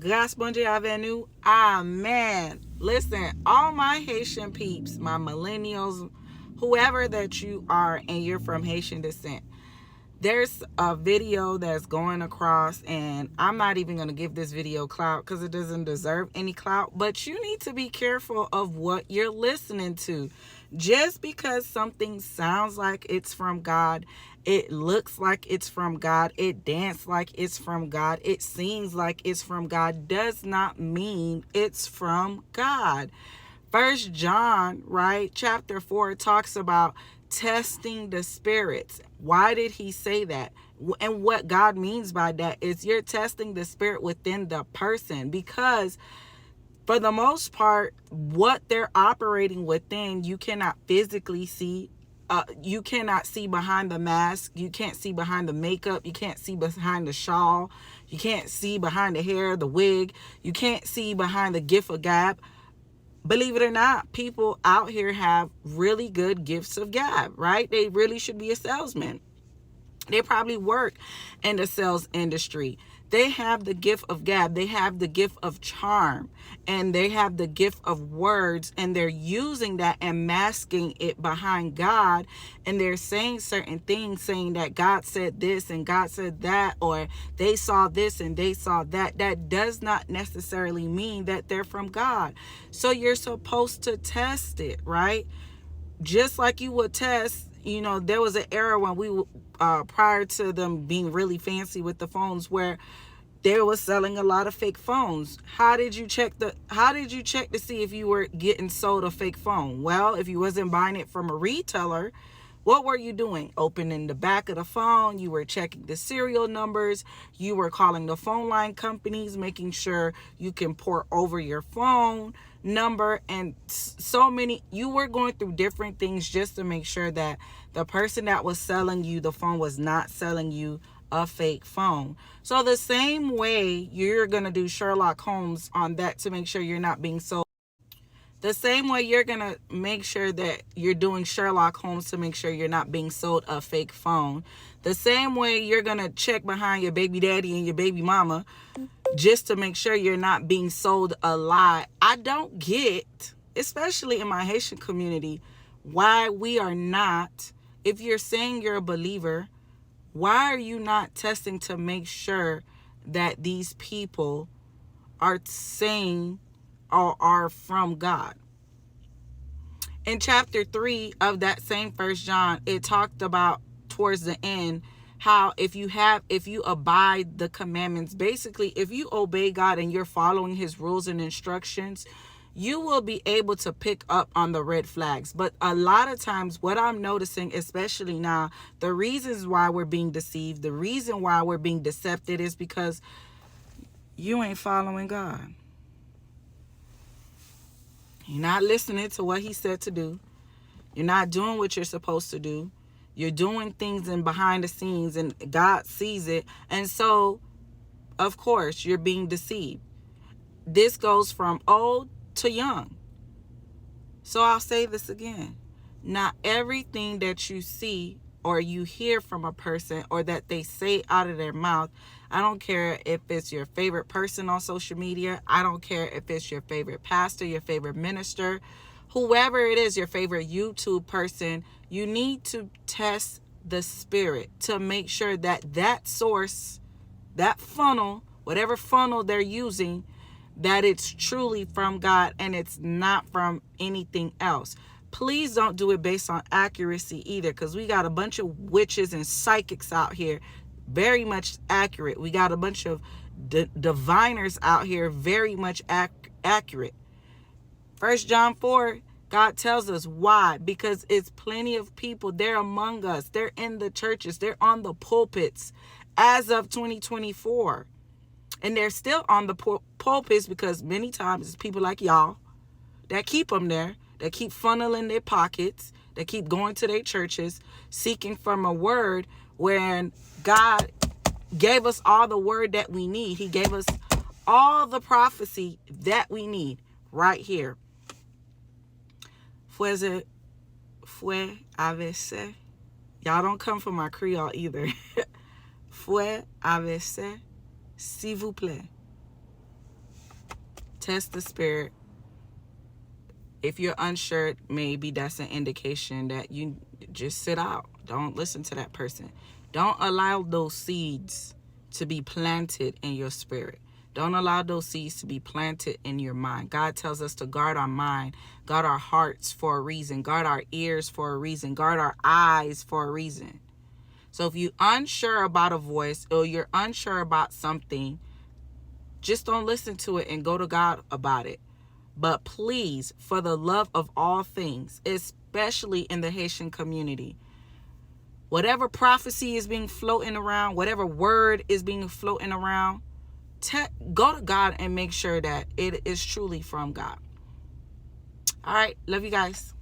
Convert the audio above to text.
Grâce bon Dieu avec nous. Amen. Listen, all my Haitian peeps, my millennials, whoever that you are and you're from Haitian descent, there's a video that's going across, and I'm not even going to give this video clout because it doesn't deserve any clout, but you need to be careful of what you're listening to. Just because something sounds like it's from God, it looks like it's from God, it dances like it's from God, it seems like it's from God, does not mean it's from God. First John, right, chapter 4 talks about testing the spirits. Why did he say that? And what God means by that is you're testing the spirit within the person, because for the most part, what they're operating within, you cannot physically see. You cannot see behind the mask. You can't see behind the makeup. You can't see behind the shawl. You can't see behind the hair, the wig. You can't see behind the gift of gab. Believe it or not, people out here have really good gifts of gab, right? They really should be a salesman. They probably work in the sales industry. They have the gift of gab. They have the gift of charm, and they have the gift of words, and they're using that and masking it behind God. And they're saying certain things, saying that God said this and God said that, or they saw this and they saw that. That does not necessarily mean that they're from God. So you're supposed to test it, right? Just like you would test, there was an era when we prior to them being really fancy with the phones, where they were selling a lot of fake phones. How did you check to see if you were getting sold a fake phone? Well, if you wasn't buying it from a retailer, what were you doing? Opening the back of the phone, you were checking the serial numbers, you were calling the phone line companies, making sure you can port over your phone number, and so many. You were going through different things just to make sure that the person that was selling you the phone was not selling you a fake phone. So the same way you're going to do Sherlock Holmes on that to make sure you're not being sold. The same way you're going to make sure that you're doing Sherlock Holmes to make sure you're not being sold a fake phone. The same way you're going to check behind your baby daddy and your baby mama just to make sure you're not being sold a lie. I don't get, especially in my Haitian community, why we are not, if you're saying you're a believer, why are you not testing to make sure that these people are saying or are from God? In chapter 3 of that same First John, it talked about towards the end how if you abide the commandments, basically if you obey God and you're following his rules and instructions, you will be able to pick up on the red flags. But a lot of times what I'm noticing, especially now, the reasons why we're being deceived, the reason why we're being decepted is because you ain't following God. You're not listening to what he said to do. You're not doing what you're supposed to do. You're doing things in behind the scenes, and God sees it. And so, of course, you're being deceived. This goes from old to young. So I'll say this again. Not everything that you see or you hear from a person or that they say out of their mouth, I don't care if it's your favorite person on social media. I don't care if it's your favorite pastor, your favorite minister, whoever it is, your favorite YouTube person. You need to test the spirit to make sure that that source, that funnel, whatever funnel they're using, that it's truly from God and it's not from anything else. Please don't do it based on accuracy either, because we got a bunch of witches and psychics out here, very much accurate. We got a bunch of diviners out here, very much accurate. 1 John 4, God tells us why. Because it's plenty of people. They're among us. They're in the churches. They're on the pulpits as of 2024. And they're still on the pulpits because many times it's people like y'all that keep them there, that keep funneling their pockets, that keep going to their churches, seeking from a word when God gave us all the word that we need. He gave us all the prophecy that we need right here. Fue a veces. Y'all don't come from my Creole either. Fue a veces, s'il vous plaît. Test the spirit. If you're unsure, maybe that's an indication that you just sit out. Don't listen to that person. Don't allow those seeds to be planted in your spirit. Don't allow those seeds to be planted in your mind. God tells us to guard our mind, guard our hearts for a reason, guard our ears for a reason, guard our eyes for a reason. So if you're unsure about a voice or you're unsure about something, just don't listen to it and go to God about it. But please, for the love of all things, especially in the Haitian community, whatever prophecy is being floating around, whatever word is being floating around, go to God and make sure that it is truly from God. All right. Love you guys.